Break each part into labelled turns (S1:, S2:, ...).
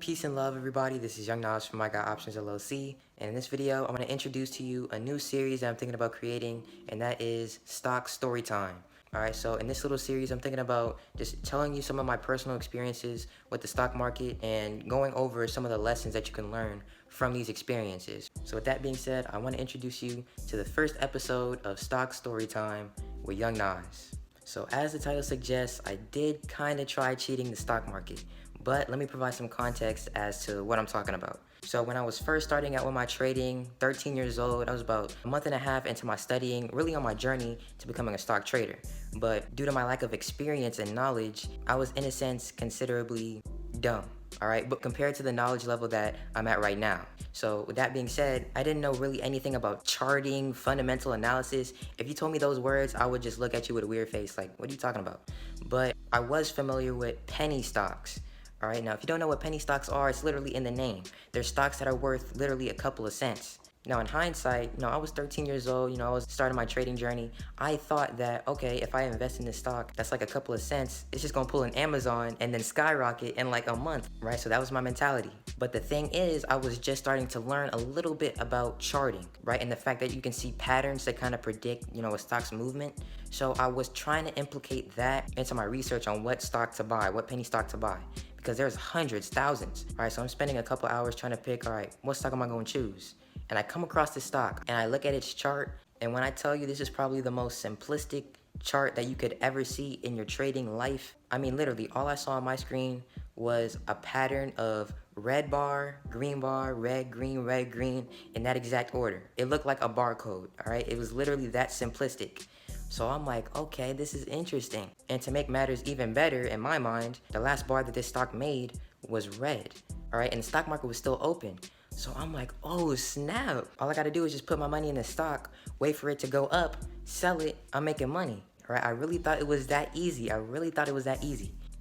S1: Peace and love, everybody. This is Young Nas from iGotOptions LLC, and in this video, I'm going to introduce to you a new series that I'm thinking about creating, and that is Stock Storytime. Alright, so in this little series, I'm thinking about just telling you some of my personal experiences with the stock market and going over some of the lessons that you can learn from these experiences. So with that being said, I want to introduce you to the first episode of Stock Storytime with Young Nas. So as the title suggests, I did kind of try cheating the stock market, but let me provide some context as to what I'm talking about. So when I was first starting out with my trading, 13 years old, I was about a month and a half into my studying, really on my journey to becoming a stock trader. But due to my lack of experience and knowledge, I was in a sense considerably dumb. Alright, but compared to the knowledge level that I'm at right now. So with that being said, I didn't know really anything about charting, fundamental analysis. If you told me those words, I would just look at you with a weird face like, what are you talking about? But I was familiar with penny stocks. Alright, now if you don't know what penny stocks are, it's literally in the name. They're stocks that are worth literally a couple of cents. Now in hindsight, I was 13 years old, I was starting my trading journey. I thought that, okay, if I invest in this stock, that's like a couple of cents, it's just gonna pull an Amazon and then skyrocket in like a month, right? So that was my mentality. But the thing is, I was just starting to learn a little bit about charting, right? And the fact that you can see patterns that kind of predict, a stock's movement. So I was trying to implicate that into my research on what stock to buy, what penny stock to buy. Because there's hundreds, thousands. All right, so I'm spending a couple hours trying to pick, all right, what stock am I gonna choose? And I come across this stock and I look at its chart, and when I tell you this is probably the most simplistic chart that you could ever see in your trading life, I mean literally all I saw on my screen was a pattern of red bar, red, green, in that exact order. It looked like a barcode, all right? It was literally that simplistic. So I'm like, okay, this is interesting. And to make matters even better, in my mind, the last bar that this stock made was red, all right? And the stock market was still open. So I'm like, oh snap. All I gotta do is just put my money in the stock, wait for it to go up, sell it, I'm making money, all right? I really thought it was that easy. All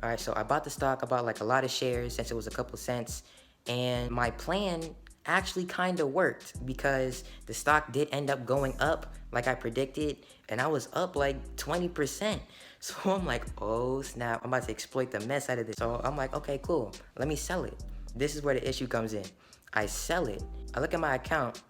S1: right, so I bought the stock, I bought like a lot of shares since it was a couple cents, and my plan actually kind of worked because the stock did end up going up like I predicted, and I was up like 20%. So I'm like, oh snap, I'm about to exploit the mess out of this. So I'm like, okay, cool, let me sell it. This is where the issue comes in. I sell it, I look at my account,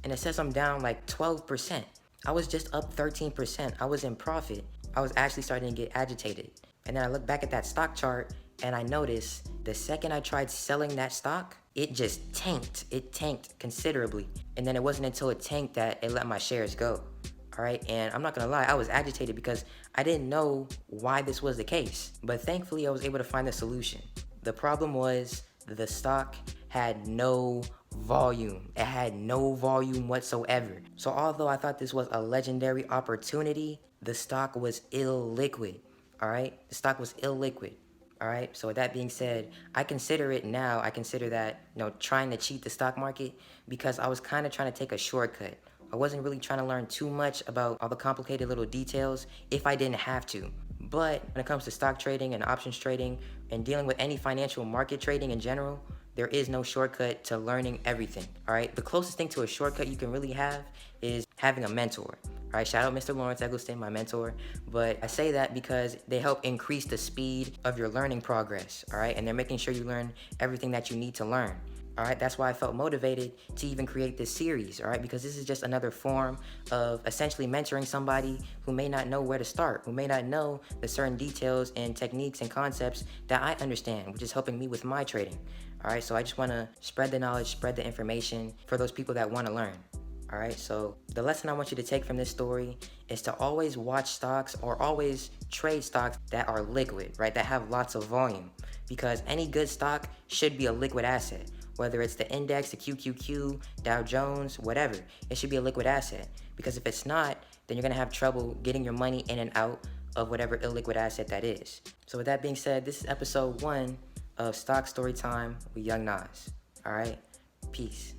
S1: and it says I'm down like 12%. I was just up 13%. I was in profit. I was actually starting to get agitated. And then I look back at that stock chart and I notice the second I tried selling that stock, it just tanked. It tanked considerably. And then it wasn't until it tanked that it let my shares go. All right, and I'm not gonna lie, I was agitated because I didn't know why this was the case. But thankfully, I was able to find the solution. The problem was the stock had no volume. It had no volume whatsoever. So although I thought this was a legendary opportunity, the stock was illiquid. All right, the stock was illiquid. All right, so with that being said, I consider that, trying to cheat the stock market because I was kind of trying to take a shortcut. I wasn't really trying to learn too much about all the complicated little details if I didn't have to. But when it comes to stock trading and options trading and dealing with any financial market trading in general, there is no shortcut to learning everything, all right? The closest thing to a shortcut you can really have is having a mentor. All right, shout out Mr. Lawrence Eggleston, my mentor. But I say that because they help increase the speed of your learning progress, all right? And they're making sure you learn everything that you need to learn. All right, that's why I felt motivated to even create this series, all right? Because this is just another form of essentially mentoring somebody who may not know where to start, who may not know the certain details and techniques and concepts that I understand, which is helping me with my trading. All right, so I just wanna spread the knowledge, spread the information for those people that wanna learn. All right, so the lesson I want you to take from this story is to always watch stocks or always trade stocks that are liquid, right? That have lots of volume, because any good stock should be a liquid asset. Whether it's the index, the QQQ, Dow Jones, whatever, it should be a liquid asset. Because if it's not, then you're gonna have trouble getting your money in and out of whatever illiquid asset that is. So with that being said, this is episode 1 of Stock Storytime with Young Nas. All right, peace.